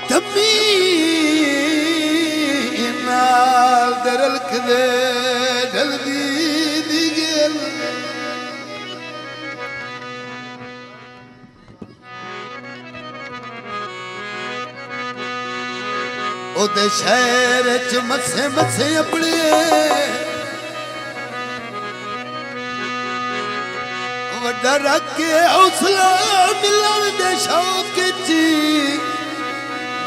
धम्मी नाल दरलख दे ढलदी दी गेल ओदे शहर च मसे मसे अपने वड्डा रख के हौसला मिलन दे शौक च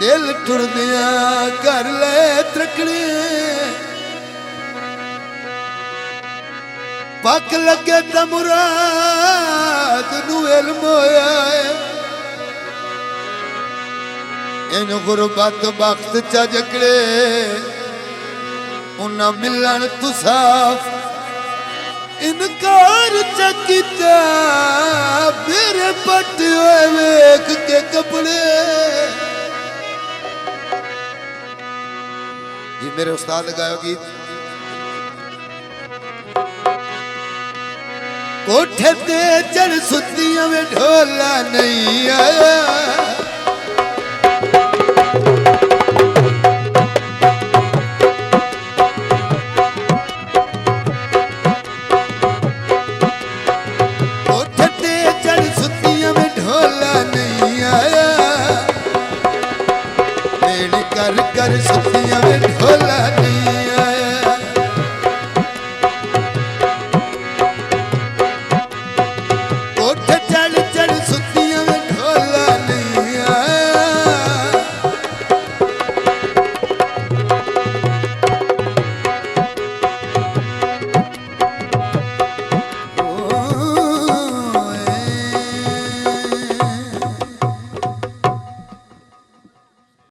दिल टुरदिया कर ले त्रकड़े पक लगे त मुराद नू इल्म होया इन गुरबत वक्त च जकड़े उन्ना मिलन तू साफ इनकार च कीता मेरे पट होए वेख के कपड़े। ये मेरे उस्ताद गायो गीत कोठे ते चढ़ सुतियां में ढोला नहीं आया